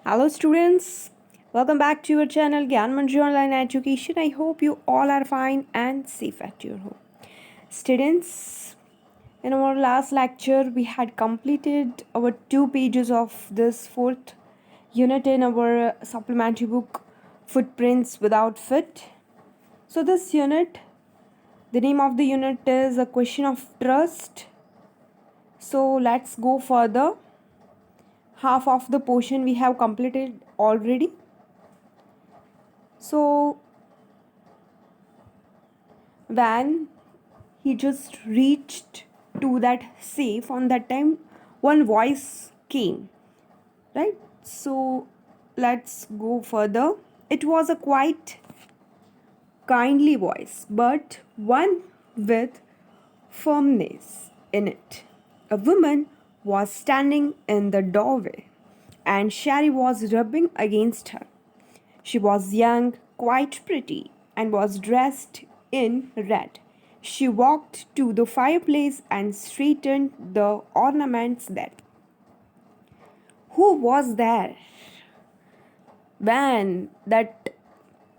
Hello, students. Welcome back to your channel Gyan Manju Online Education. I hope you all are fine and safe at your home. Students, in our last lecture, we had completed our 2 pages of this fourth unit in our supplementary book, Footprints Without Foot. So, this unit, the name of the unit is A Question of Trust. So, let's go further. Half of the portion we have completed already. So when he just reached to that safe, on that time one voice came, right? So let's go further. It was a quite kindly voice, but one with firmness in it. A woman was standing in the doorway, and Sherry was rubbing against her. She was young, quite pretty, and was dressed in red. She walked to the fireplace and straightened the ornaments there. Who was there? When that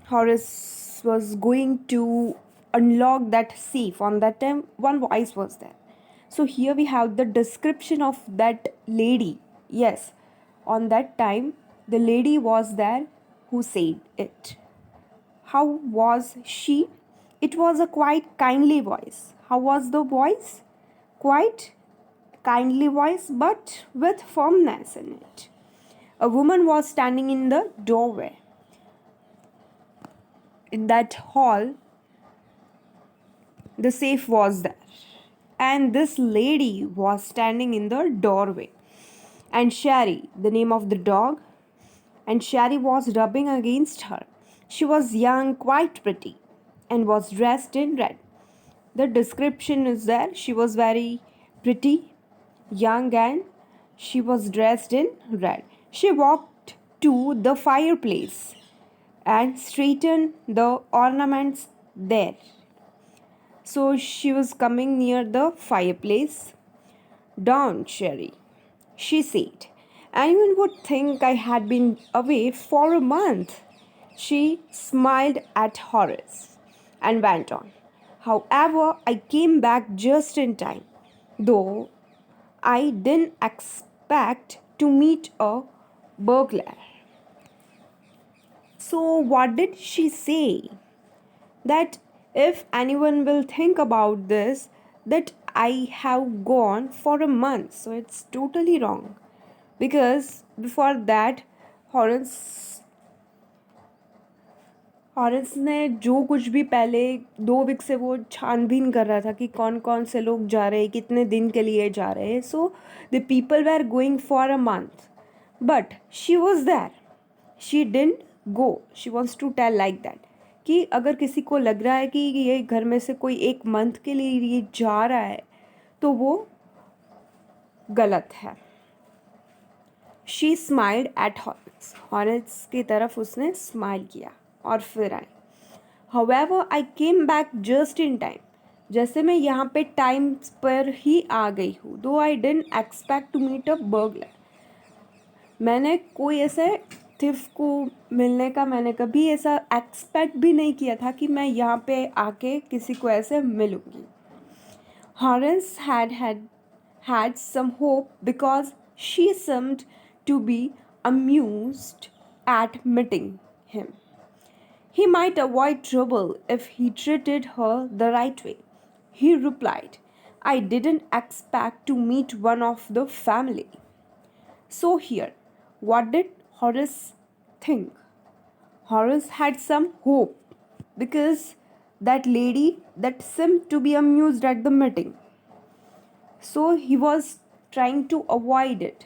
Horace was going to unlock that safe, on that time one voice was there. So here we have the description of that lady. Yes, on that time the lady was there who said it. How was she? It was a quite kindly voice. How was the voice? Quite kindly voice, but with firmness in it. A woman was standing in the doorway. In that hall, the safe was there. And this lady was standing in the doorway. And Sherry, the name of the dog, and Sherry was rubbing against her. She was young, quite pretty, and was dressed in red. The description is there. She was very pretty, young, and she was dressed in red. She walked to the fireplace and straightened the ornaments there. So she was coming near the fireplace. Don't, Sherry, she said. Anyone would think I had been away for a month. She smiled at Horace and went on. However, I came back just in time, though I didn't expect to meet a burglar. So, what did she say? That if anyone will think about this, that I have gone for a month. So, it's totally wrong. Because before that, Horace Horace ने जो कुछ भी पहले 2 week से वो छानबीन कर रहा था कि कौन कौन से लोग जा रहे हैं, कितने दिन के लिए जा रहे हैं. So the people were going for a month, but she was there. She didn't go. She wants to tell like that कि अगर किसी को लग रहा है कि ये घर में से कोई एक मंथ के लिए ये जा रहा है तो वो गलत है. She smiled at Horace. Horace की तरफ उसने स्माइल किया और फिर आई. However, I came back just in time. जैसे मैं यहाँ पे टाइम पर ही आ गई हूँ. Though I didn't expect to meet a burglar. मैंने कोई ऐसे थिफ को मिलने का मैंने कभी ऐसा एक्सपेक्ट भी नहीं किया था कि मैं यहाँ पे आके किसी को ऐसे मिलूँगी. Horace had some hope because she seemed to be amused at meeting him. He might avoid trouble if he treated her the right way. He replied, I didn't expect to meet one of the family. So here, what did Horace think? Horace had some hope because that lady that seemed to be amused at the meeting. So he was trying to avoid it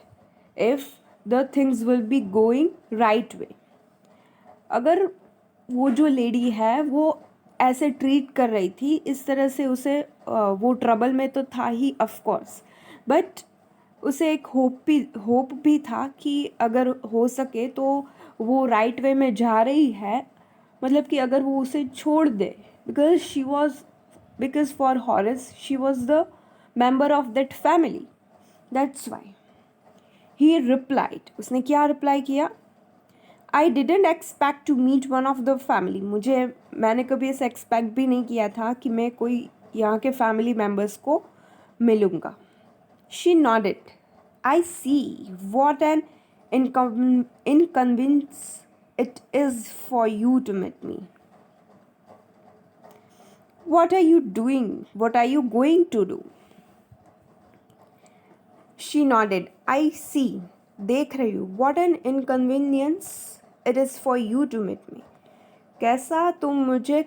if the things will be going right way. अगर वो जो lady है वो ऐसे treat कर रही थी इस तरह से उसे वो ट्रबल में तो था ही ऑफ कोर्स, बट उसे एक होप भी था कि अगर हो सके तो वो राइट वे में जा रही है. मतलब कि अगर वो उसे छोड़ दे, because for Horace she was the member of that family. That's why he replied. उसने क्या रिप्लाई किया? I didn't expect to meet one of the family, मैंने कभी ऐसा एक्सपेक्ट भी नहीं किया था कि मैं कोई यहाँ के फैमिली मेम्बर्स को मिलूँगा. She nodded. I see what an inconvenience it is for you to meet me. What are you doing? What are you going to do? She nodded. I see. देख रही हूँ. What an inconvenience it is for you to meet me. कैसा तुम मुझे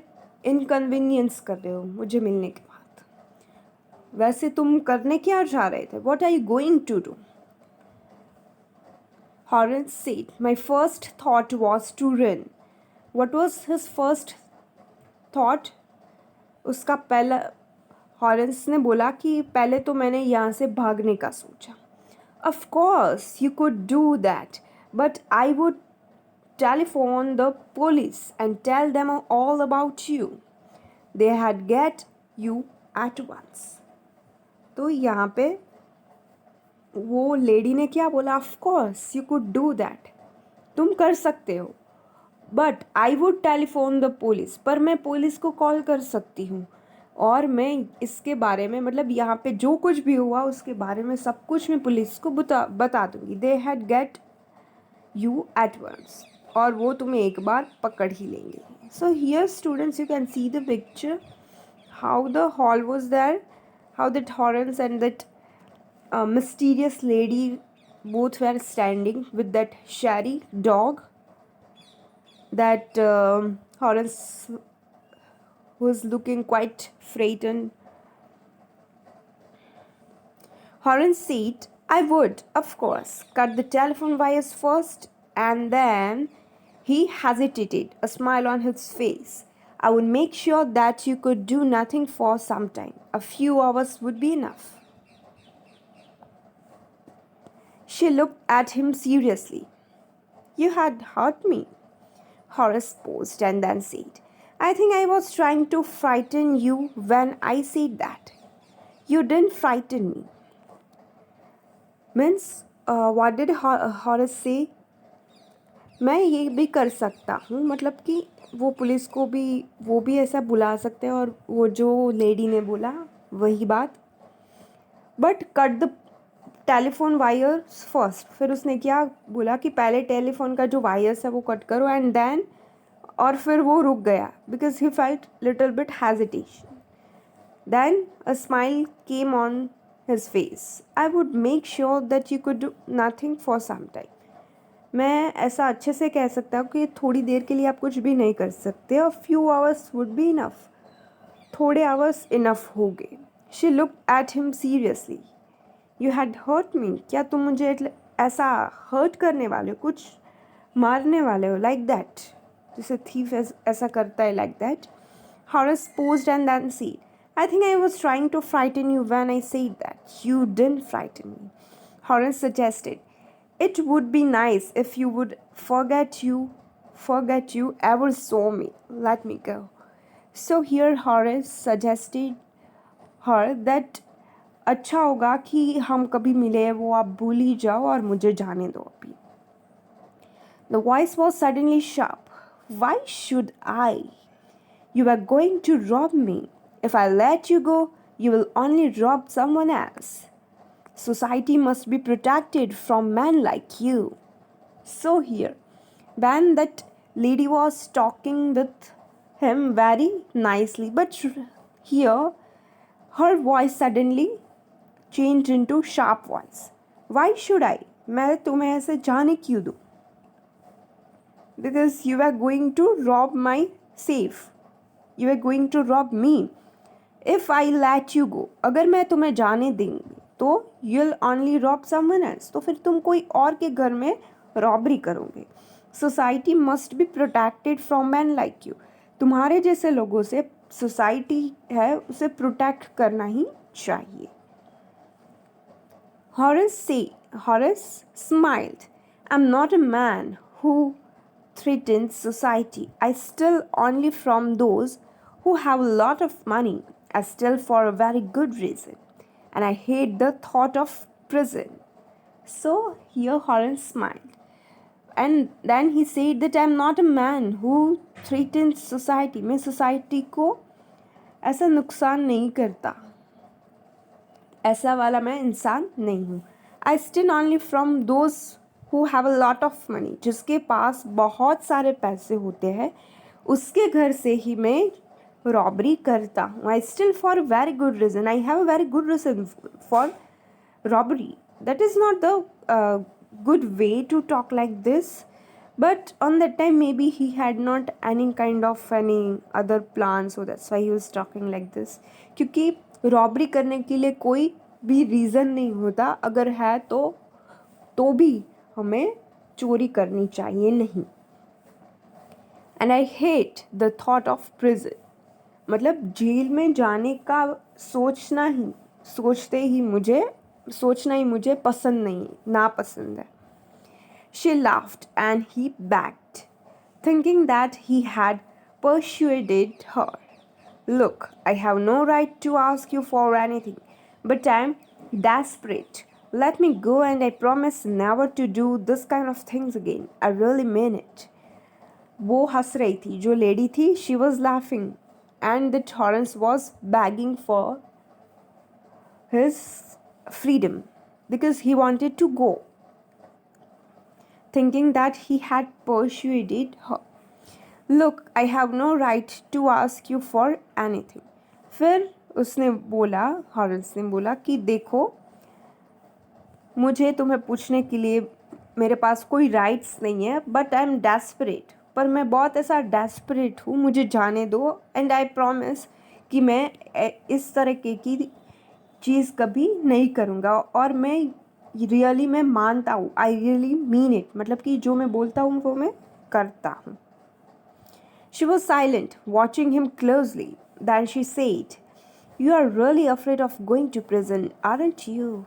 inconvenience कर रहे हो मुझे मिलने के बाद. वैसे तुम करने क्या जा रहे थे? What are you going to do? Horace said, my first thought was to run. What was his first thought? उसका पहला हॉरेंस ने बोला कि पहले तो मैंने यहाँ से भागने का सोचा. Of course you could do that, but I would telephone the police and tell them all about you. They had get you at once. तो यहाँ पे वो लेडी ने क्या बोला? Of course you could do that. तुम कर सकते हो. But I would telephone the police. पर मैं पुलिस को कॉल कर सकती हूँ और मैं इसके बारे में मतलब यहाँ पे जो कुछ भी हुआ उसके बारे में सब कुछ मैं पुलिस को बता दूँगी. They had get you at once. और वो तुम्हें एक बार पकड़ ही लेंगे. So here students you can see the picture how the hall was there, how that Horace and that mysterious lady both were standing with that Sherry dog that Horace was looking quite frightened. Horace said, I would, of course, cut the telephone wires first, and then he hesitated, a smile on his face. I would make sure that you could do nothing for some time. A few hours would be enough. She looked at him seriously. You had hurt me. Horace paused and then said, I think I was trying to frighten you when I said that. You didn't frighten me. Means, what did Horace say? मैं ये भी कर सकता हूँ मतलब कि वो police को भी वो भी ऐसा बुला सकते हैं और वो जो लेडी ने बोला वही बात. But cut the telephone wires first. फिर उसने क्या बोला कि पहले टेलीफोन का जो वायर्स है वो कट करो एंड देन और फिर वो रुक गया because he felt little bit hesitation. Then a smile came on his face. I would make sure that you could do nothing for some time. मैं ऐसा अच्छे से कह सकता हूँ कि थोड़ी देर के लिए आप कुछ भी नहीं कर सकते. A few hours would be enough. थोड़े आवर्स इनफ हो गए. She look at him seriously. You had hurt me. क्या तुम मुझे ऐसा हर्ट करने वाले हो, कुछ मारने वाले हो, लाइक दैट, जैसे थीफ ऐसा करता है, like that. Horace paused and then said, I think I was trying to frighten you when I said that. You didn't frighten me. Horace suggested, it would be nice if you would forget you ever saw me. Let me go. So here Horace suggested her that अच्छा होगा कि हम कभी मिले, वो आप भूल ही जाओ और मुझे जाने दो अभी. The voice was suddenly sharp. Why should I? You are going to rob me. If I let you go, you will only rob someone else. Society must be protected from men like you. So here, when that lady was talking with him very nicely, but here her voice suddenly changed into sharp voice. Why should I? मैं तुम्हें ऐसे जाने क्यों दूँ? Because you are going to rob my safe. You are going to rob me. If I let you go, अगर मैं तुम्हें जाने दूँगी तो you'll only rob someone else. तो फिर तुम कोई और के घर में रॉबरी करोगे. Society must be protected from men like you. तुम्हारे जैसे लोगों से सोसाइटी है उसे प्रोटेक्ट करना ही चाहिए. Horace smiled. I'm not a man who threatens society. I steal only from those who have a lot of money. I steal for a very good reason. And I hate the thought of prison. So here Horace smiled. And then he said that I am not a man who threatens society. मैं society को ऐसा नुकसान नहीं करता, ऐसा वाला मैं इंसान नहीं हूँ. I still only from those who have a lot of money. जिसके पास बहुत सारे पैसे होते हैं उसके घर से ही मैं रॉबरी करता हूँ. I still for very good reason. I have a very good reason for robbery. That is not the good way to talk like this. But on that time, maybe he had not any kind of any other plan, so that's why he was talking like this. क्योंकि robbery करने के लिए कोई भी reason नहीं होता, अगर है तो भी हमें चोरी करनी चाहिए नहीं. And I hate the thought of prison. मतलब जेल में जाने का सोचना ही मुझे पसंद नहीं, नापसंद है. She laughed and he backed, thinking that he had persuaded her. Look, I have no right to ask you for anything, but I'm desperate. Let me go and I promise never to do this kind of things again. I really mean it. वो हंस रही थी, जो lady थी, she was laughing and the Torrance was begging for his freedom because he wanted to go, thinking that he had persuaded her. Look, I have no right to ask you for anything. फिर उसने बोला, हॉरेंस ने बोला कि देखो, मुझे तुम्हें पूछने के लिए मेरे पास कोई राइट्स नहीं है, बट आई एम डेस्परेट. पर मैं बहुत ऐसा डेस्परेट हूँ, मुझे जाने दो. एंड आई प्रॉमिस कि मैं इस तरह की चीज़ कभी नहीं करूँगा. और मैं रियली मैं मानता हूँ, आई रियली मीन इट. मतलब कि जो मैं बोलता हूँ वो मैं करता हूँ. She was silent, watching him closely. Then she said, you are really afraid of going to prison, aren't you.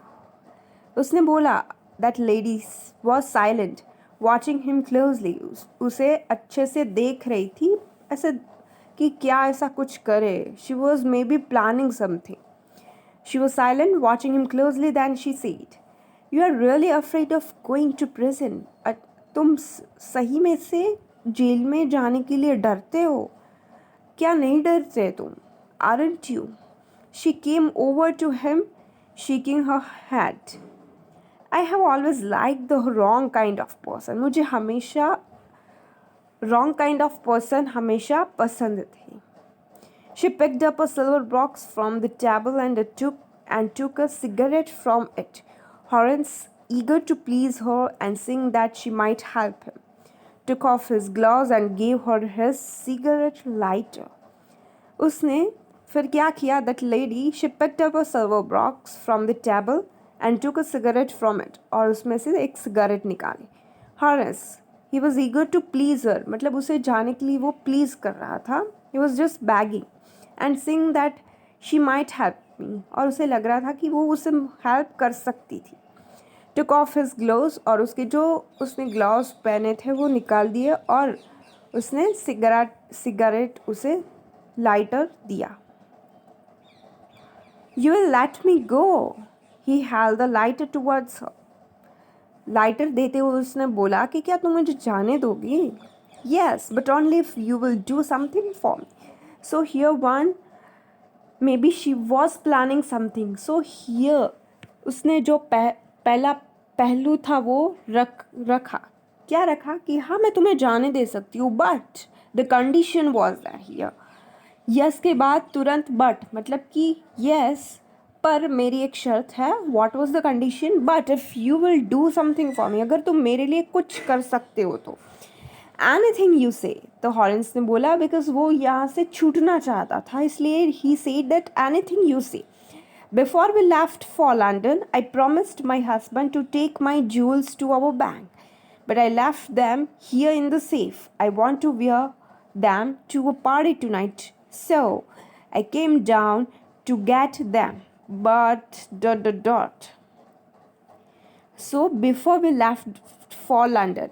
उसने बोला, that lady was silent, watching him closely. उसे अच्छे से देख रही थी, ऐसे कि क्या ऐसा कुछ करे. She was may be planning something. She was silent, watching him closely. Then she said, "You are really afraid of going to prison. तुम सही में से जेल में जाने के लिए डरते हो? क्या नहीं डरते तुम? Aren't you?" She came over to him, shaking her head. I have always liked the wrong kind of person. मुझे हमेशा wrong kind of person हमेशा पसंद थे. She picked up a silver box from the table and took a cigarette from it. Horace, eager to please her and seeing that she might help him, took off his gloves and gave her his cigarette lighter. उसने फिर क्या किया? That lady, she picked up a silver box from the table and took a cigarette from it. और उसमें से एक cigarette निकाली. Horace, he was eager to please her. मतलब उसे जाने के लिए वो please कर रहा था. He was just begging and seeing that she might help me. और उसे लग रहा था कि वो उसे हेल्प कर सकती थी. took off his gloves, और उसके जो उसने ग्लव्स पहने थे वो निकाल दिए और उसने सिगरेट उसे लाइटर दिया. You will let me go. He held the lighter towards her. Lighter देते हुए उसने बोला कि क्या तुम मुझे जाने दोगी? Yes, but only if you will do something for me. So here one, maybe she was planning something. So here उसने जो पहला पहलू था वो रखा. क्या रखा? कि हाँ मैं तुम्हें जाने दे सकती हूँ, but the condition was that here. Yes के बाद तुरंत but, मतलब कि yes पर मेरी एक शर्त है. What was the condition? But if you will do something for me, अगर तुम मेरे लिए कुछ कर सकते हो तो. Anything you say, तो हॉरेंस ने बोला, बिकॉज वो यहाँ से छूटना चाहता था, इसलिए he said that anything you say. Before we left for London, I promised my husband to take my jewels to our bank, but I left them here in the safe. I want to wear them to a party tonight, so I came down to get them. But ... So before we left for London,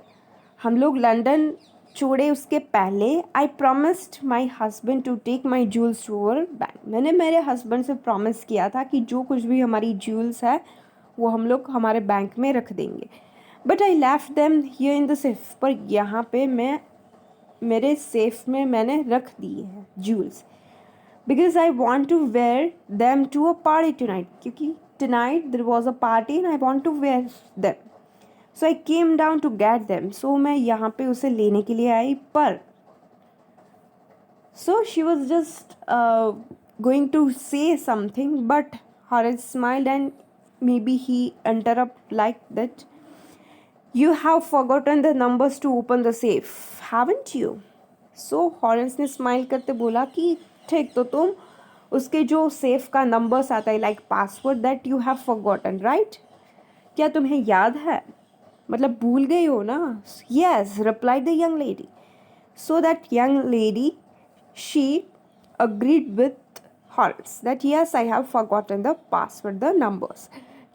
हम लोग London छोड़े उसके पहले, I promised my husband to take my jewels to our bank. मैंने मेरे husband से promise किया था कि जो कुछ भी हमारी ज्वेल्स है वो हम लोग हमारे बैंक में रख देंगे. But I left them here in the safe, पर यहाँ पे मैं मेरे सेफ में मैंने रख दिए हैं jewels, because I want to wear them to a party tonight, क्योंकि tonight there was a party and I want to wear them, so I came down to get them. So मैं यहाँ पे उसे लेने के लिए आई, पर so she was just going to say something, but Horace smiled and maybe he interrupted like that. You have forgotten the numbers to open the safe, haven't you? So Horace ने smile करते बोला कि ठीक, तो तुम उसके जो safe का नंबर्स आता है like password, that you have forgotten right, क्या तुम्हें याद है, मतलब भूल गई हो ना? Yes, replied the young lady. So that young lady, she agreed with Horace that yes, I have forgotten the password, the numbers.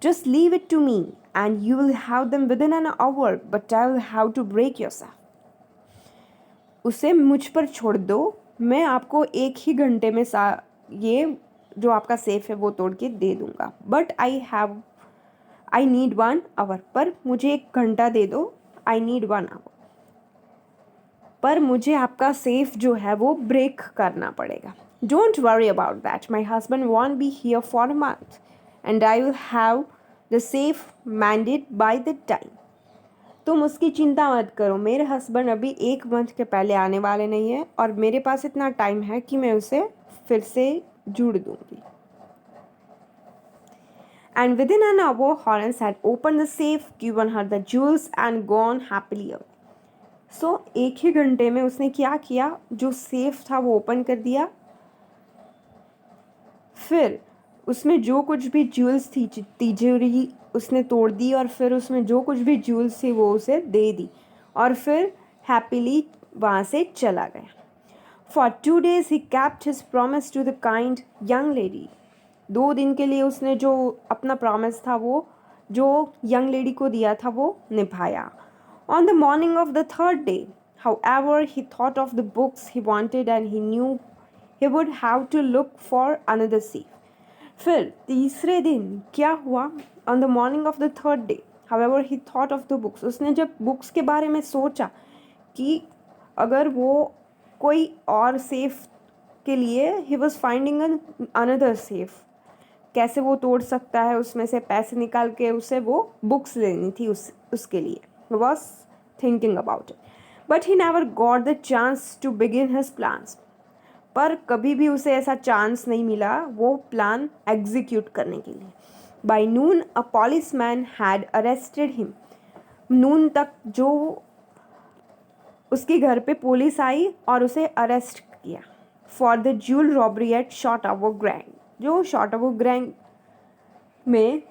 Just leave it to me and you will have them within an hour, but I will have to break yourself. उसे मुझ पर छोड़ दो, मैं आपको 1 ही घंटे में ये जो आपका सेफ है वो तोड़ के दे दूँगा, बट आई नीड 1 hour, पर मुझे 1 घंटा दे दो, आई नीड 1 hour, पर मुझे आपका सेफ जो है वो ब्रेक करना पड़ेगा। Don't worry about that, my husband won't be here for a month and I will have the safe mended by the time. तुम उसकी चिंता मत करो, मेरे हस्बैंड अभी 1 मंथ के पहले आने वाले नहीं हैं और मेरे पास इतना टाइम है कि मैं उसे फिर से जुड़ दूँगी। And within an hour, Horace had opened the safe, given her the jewels and gone happily away. सो 1 ही घंटे में उसने क्या किया, जो सेफ था वो ओपन कर दिया, फिर उसमें जो कुछ भी ज्वेल्स थी तिजोरी उसने तोड़ दी और फिर उसमें जो कुछ भी ज्वेल्स थी वो उसे दे दी और फिर हैप्पीली वहाँ से चला गया। For 2 days he kept his promise to the kind young lady. 2 दिन के लिए उसने जो अपना प्रॉमिस था वो जो यंग लेडी को दिया था वो निभाया। On the morning of the 3rd day, however, he thought of the books he wanted and he knew he would have to look for another safe. फिर तीसरे दिन क्या हुआ? On the morning of the 3rd day, however, he thought of the books. उसने जब books के बारे में सोचा कि अगर वो कोई और सेफ के लिए he was finding another safe, कैसे वो तोड़ सकता है, उसमें से पैसे निकाल के उसे वो बुक्स लेनी थी उसके लिए, was thinking about it, but he never got the chance to begin his plans. पर कभी भी उसे ऐसा चांस नहीं मिला वो प्लान एग्जीक्यूट करने के लिए। By noon a policeman had arrested him. नून तक जो उसके घर पे पुलिस आई और उसे अरेस्ट किया for the jewel robbery at शॉटावो ग्रैंड। जो शॉटावो ग्रैंड में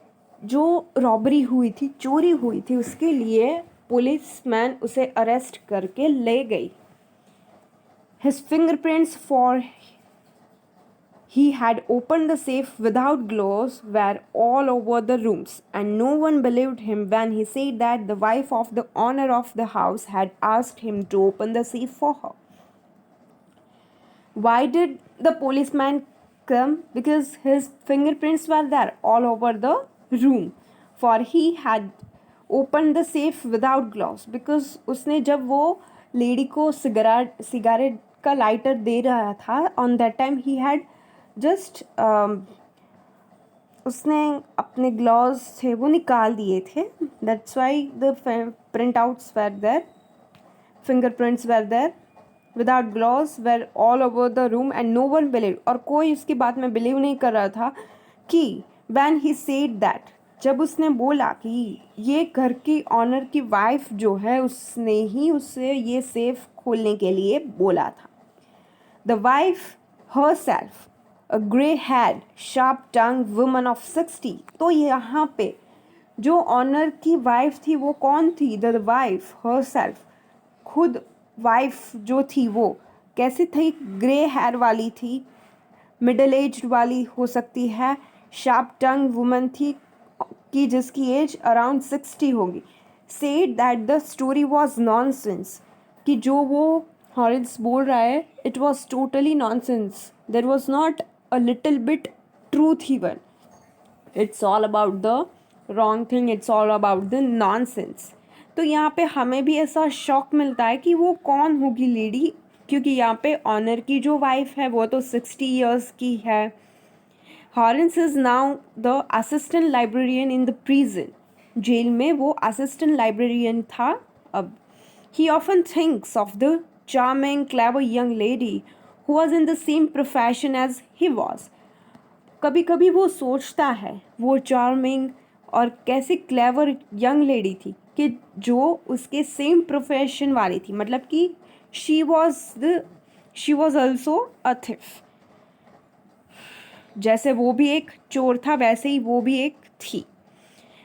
जो रॉबरी हुई थी, चोरी हुई थी, उसके लिए पुलिसमैन उसे अरेस्ट करके ले गई। His fingerprints, for he had opened the safe without gloves, were all over the rooms, and no one believed him when he said that the wife of the owner of the house had asked him to open the safe for her. Why did the policeman come? Because his fingerprints were there all over the room, for he had opened the safe without gloves. Because उसने जब वो lady को cigarette का lighter दे रहा था, on that time he had just उसने अपने gloves थे वो निकाल दिए थे, that's why the printouts were there, fingerprints were there, without gloves were all over the room and no one believed. और कोई उसकी बात में बिलीव नहीं कर रहा था कि when he said that, जब उसने बोला कि ये घर की ऑनर की वाइफ जो है उसने ही उससे ये सेफ खोलने के लिए बोला था। The wife herself, a grey-haired, sharp-tongued woman of 60. तो यहाँ पे जो ऑनर की वाइफ थी वो कौन थी? The wife herself, खुद वाइफ जो थी वो कैसी थी? ग्रे हेयर वाली थी, मिडल एज वाली हो सकती है, शार्प टंग वुमन थी कि जिसकी एज अराउंड 60 होगी। Said that the story was nonsense, कि जो वो हॉरेस बोल रहा है it was totally nonsense, there was not a little bit truth even, it's all about the wrong thing, it's all about the nonsense. तो यहाँ पे हमें भी ऐसा शॉक मिलता है कि वो कौन होगी लेडी, क्योंकि यहाँ पे ऑनर की जो वाइफ है वो तो 60 ईयर्स की है. Horace is now the assistant librarian in the prison. जेल में वो असिस्टेंट लाइब्रेरियन था अब. He often thinks of the charming clever young lady who was in the same profession as he was. कभी कभी वो सोचता है वो चार्मिंग और कैसे क्लेवर यंग लेडी थी कि जो उसके सेम प्रोफेशन वाली थी, मतलब कि she was also a thief. जैसे वो भी एक चोर था वैसे ही वो भी एक थी.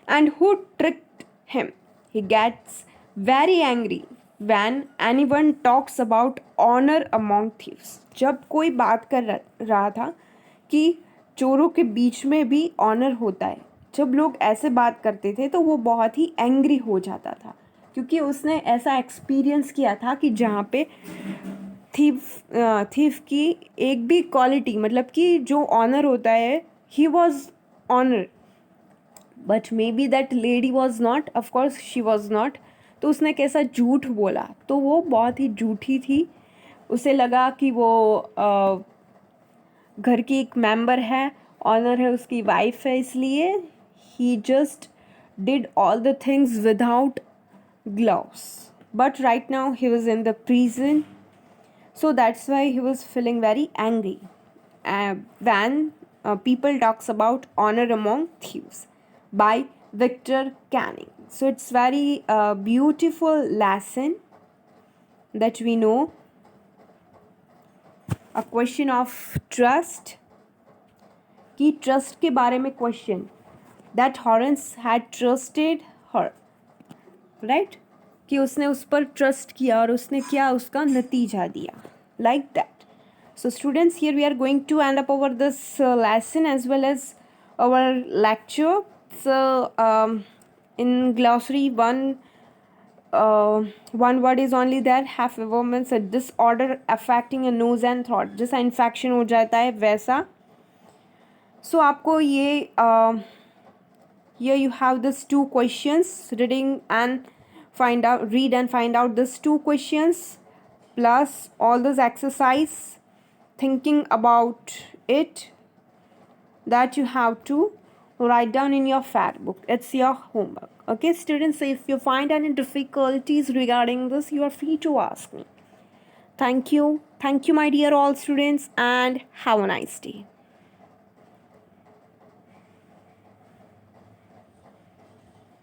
And who tricked him. He gets very angry when anyone talks about honour among thieves. जब कोई बात कर रहा था कि चोरों के बीच में भी ऑनर होता है, जब लोग ऐसे बात करते थे तो वो बहुत ही एंग्री हो जाता था, क्योंकि उसने ऐसा एक्सपीरियंस किया था कि जहाँ पे थीफ की एक भी क्वालिटी, मतलब कि जो ऑनर होता है, he was owner but maybe that lady was not. Of course she was not. तो उसने कैसा झूठ बोला, तो वो बहुत ही झूठी थी. उसे लगा कि वो घर की एक मेंबर है, ऑनर है, उसकी वाइफ है, इसलिए he just did all the things without gloves. But right now he was in the prison, so that's why he was feeling very angry when people talks about honor among thieves by Victor Canning. So it's very beautiful lesson that we know. A question of trust, कि trust के बारे में question, that Horace had trusted her, right, कि उसने उस पर trust किया और उसने क्या उसका नतीजा दिया, like that. So students, here we are going to end up over this lesson as well as our lecture. So in glossary one word is only there, have a woman's a disorder affecting a nose and throat. जैसा infection हो जाता है वैसा. So आपको ये here you have this 2 questions, read and find out this 2 questions plus all this exercise thinking about it that you have to write down in your fact book. It's your homework. Okay students, so if you find any difficulties regarding this, you are free to ask me. Thank you my dear all students, and have a nice day.